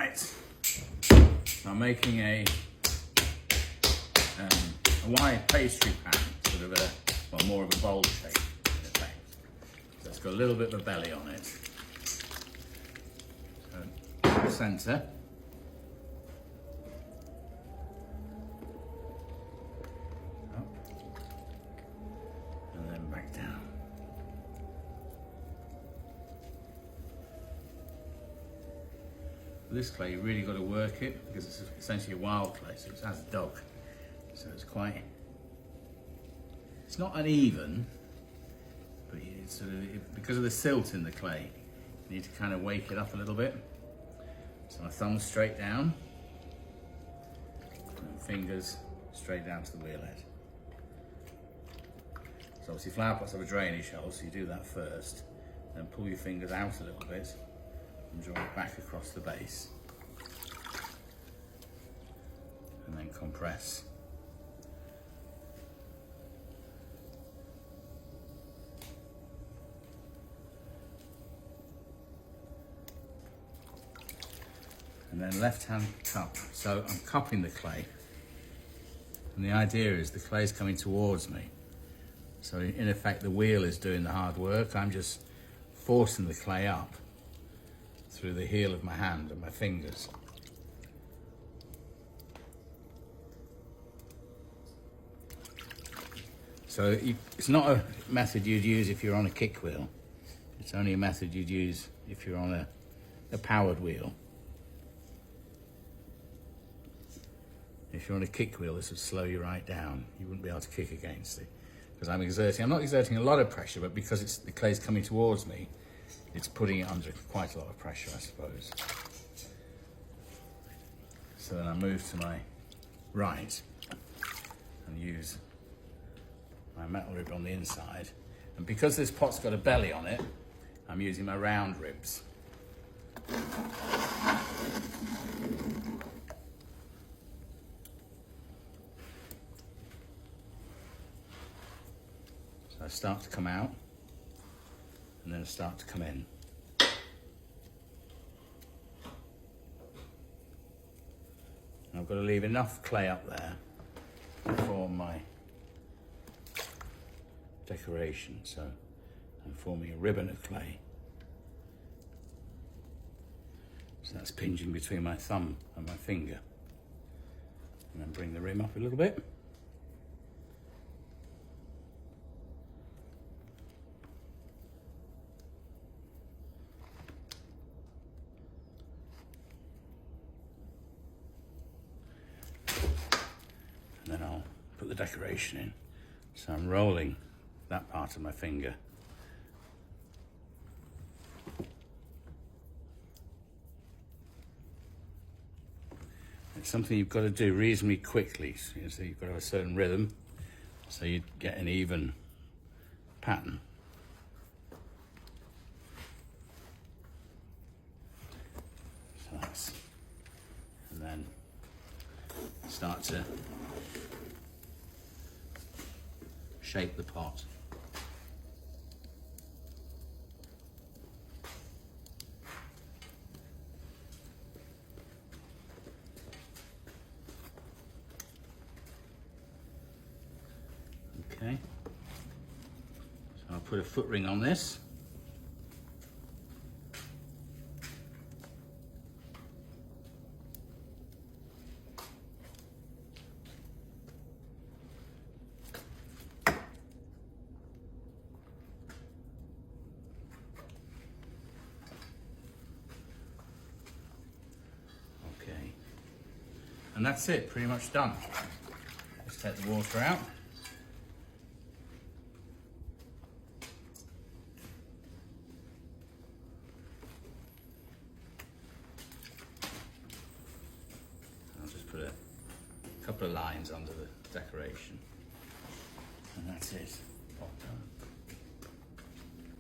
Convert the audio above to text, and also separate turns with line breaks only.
Right, so I'm making a wide pastry pan, sort of more of a bowl shape in effect. So it's got a little bit of a belly on it. So the centre. Up. And then back down. This clay, you really got to work it because it's essentially a wild clay, so it has dug. So it's not uneven, but it's because of the silt in the clay, you need to kind of wake it up a little bit. So my thumb's straight down, and fingers straight down to the wheel head. So obviously flower pots have a drainage hole, so you do that first, then pull your fingers out a little bit, and draw it back across the base, and then compress. And then left hand cup. So I'm cupping the clay, and the idea is the clay is coming towards me. So in effect the wheel is doing the hard work. I'm just forcing the clay up through the heel of my hand and my fingers. So it's not a method you'd use if you're on a kick wheel. It's only a method you'd use if you're on a powered wheel. If you're on a kick wheel, this would slow you right down. You wouldn't be able to kick against it. Because I'm not exerting a lot of pressure, but because the clay's coming towards me, it's putting it under quite a lot of pressure, I suppose. So then I move to my right and use my metal rib on the inside. And because this pot's got a belly on it, I'm using my round ribs. So I start to come out, and then I start to come in. And I've got to leave enough clay up there to form my decoration. So I'm forming a ribbon of clay. So that's pinching between my thumb and my finger. And then bring the rim up a little bit. And then I'll put the decoration in. So I'm rolling that part of my finger. It's something you've got to do reasonably quickly. So you've got to have a certain rhythm so you get an even pattern. So that's, and then start to shape the pot. Okay, so I'll put a foot ring on this. And that's it, pretty much done. Just take the water out. I'll just put a couple of lines under the decoration. And that's it. Pot done.